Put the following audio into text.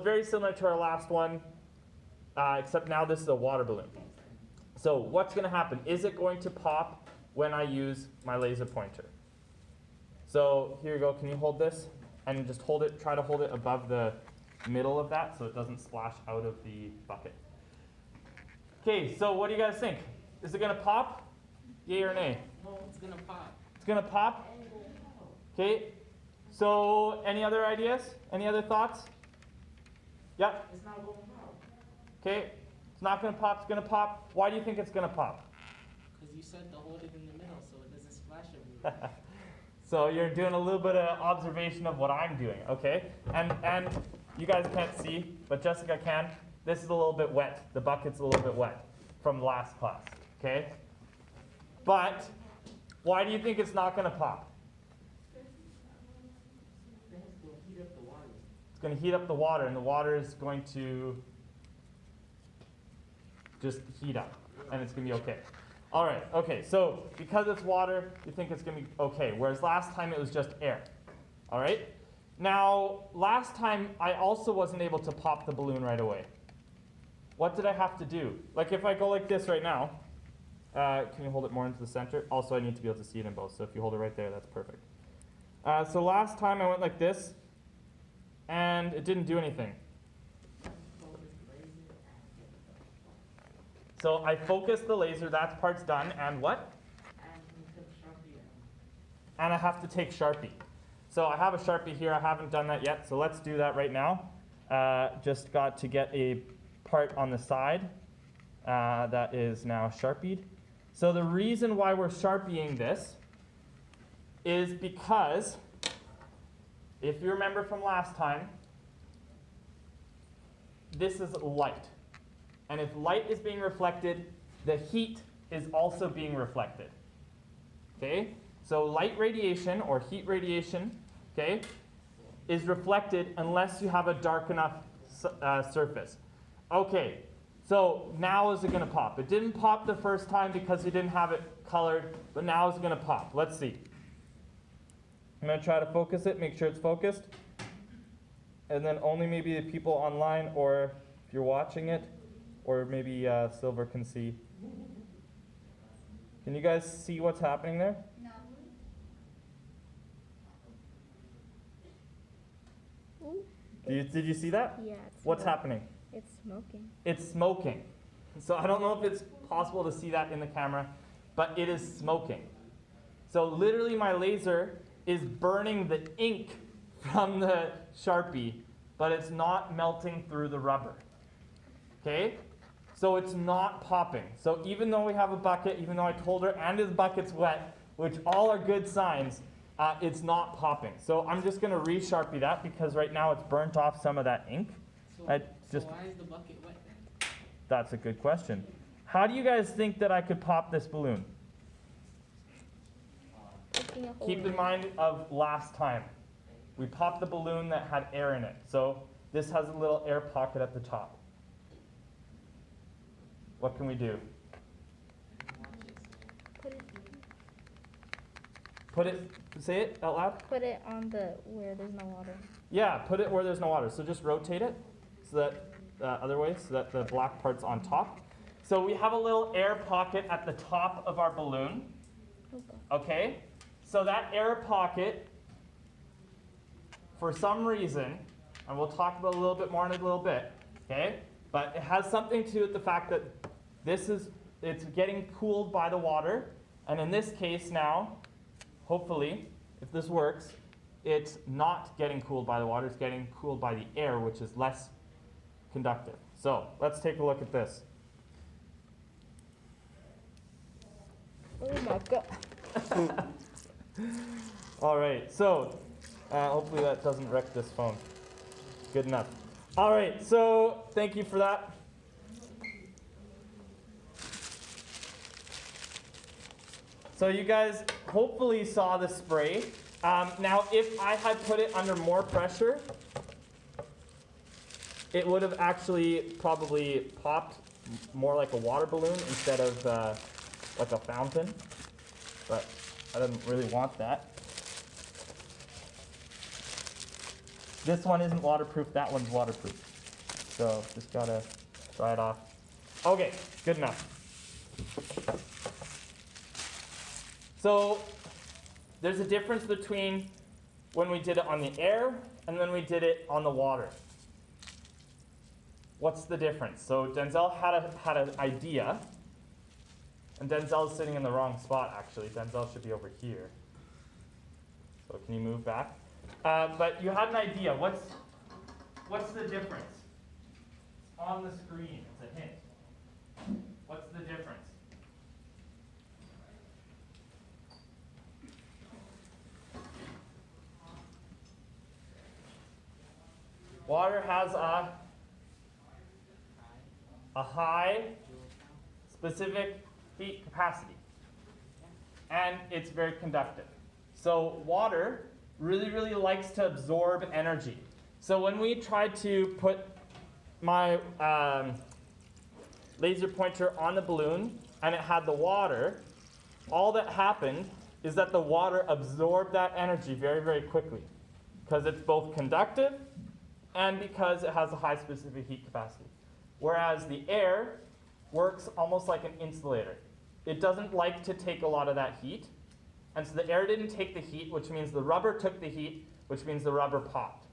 Very similar to our last one, except now this is a water balloon. So what's going to happen? Is it going to pop when I use my laser pointer? So here you go. Can you hold this? And just hold it, try to hold it above the middle of that so it doesn't splash out of the bucket. Okay, so what do you guys think? Is it going to pop? Yay or nay? No, it's going to pop. It's going to pop? Okay, so any other ideas? Any other thoughts? Yep. It's not going to pop. Okay, it's not going to pop, it's going to pop. Why do you think it's going to pop? Because you said to hold it in the middle so it doesn't splash everywhere. So you're doing a little bit of observation of what I'm doing, okay? And you guys can't see, but Jessica can. This is a little bit wet. The bucket's a little bit wet from last class, okay? But why do you think it's not going to pop? It's going to heat up the water, and the water is going to just heat up, and it's going to be okay. All right, okay, so because it's water, you think it's going to be okay, whereas last time it was just air. All right? Now, last time I also wasn't able to pop the balloon right away. What did I have to do? Like if I go like this right now, can you hold it more into the center? Also, I need to be able to see it in both, so if you hold it right there, that's perfect. So last time I went like this, and it didn't do anything. So I focused the laser, that part's done, and what? And I have to take Sharpie. So I have a Sharpie here, I haven't done that yet, so let's do that right now. Just got to get a part on the side that is now Sharpied. So the reason why we're Sharpieing this is because, if you remember from last time, this is light. And if light is being reflected, the heat is also being reflected. Okay? So light radiation or heat radiation, okay, is reflected unless you have a dark enough surface. Okay, so now is it going to pop? It didn't pop the first time because we didn't have it colored, but now it's going to pop. Let's see. I'm going to try to focus it, make sure it's focused. And then only maybe the people online, or if you're watching it, or maybe Silver can see. Can you guys see what's happening there? No. Did you see that? Yeah. What's happening? It's smoking. It's smoking. So I don't know if it's possible to see that in the camera, but it is smoking. So literally my laser is burning the ink from the Sharpie, but it's not melting through the rubber. Okay? So it's not popping. So even though we have a bucket, even though I told her, and his bucket's wet, which all are good signs, it's not popping. So I'm just going to re-Sharpie that because right now it's burnt off some of that ink. So why is the bucket wet then? That's a good question. How do you guys think that I could pop this balloon? Keep in mind of last time. We popped the balloon that had air in it. So this has a little air pocket at the top. What can we do? Put it, say it out loud. Put it on the where there's no water. Yeah, put it where there's no water. So just rotate it so that other way, so that the black part's on top. So we have a little air pocket at the top of our balloon. Okay? So that air pocket, for some reason, and we'll talk about it a little bit more in a little bit, okay? But it has something to do with the fact that it's getting cooled by the water, and in this case now, hopefully, if this works, it's not getting cooled by the water, it's getting cooled by the air, which is less conductive. So let's take a look at this. Oh my God. All right, so hopefully that doesn't wreck this phone. Good enough. All right, so thank you for that. So you guys hopefully saw the spray. Now, if I had put it under more pressure, it would have actually probably popped more like a water balloon instead of like a fountain. But I didn't really want that. This one isn't waterproof, that one's waterproof. So just gotta dry it off. Okay, good enough. So there's a difference between when we did it on the air and when we did it on the water. What's the difference? So Denzel had an idea, and Denzel's sitting in the wrong spot actually. Denzel should be over here. So can you move back? But you had an idea. What's the difference? It's on the screen. It's a hint. What's the difference? Water has a high specific heat capacity, and it's very conductive. So water really, really likes to absorb energy. So when we tried to put my laser pointer on the balloon and it had the water, all that happened is that the water absorbed that energy very, very quickly because it's both conductive and because it has a high specific heat capacity. Whereas the air works almost like an insulator. It doesn't like to take a lot of that heat. And so the air didn't take the heat, which means the rubber took the heat, which means the rubber popped.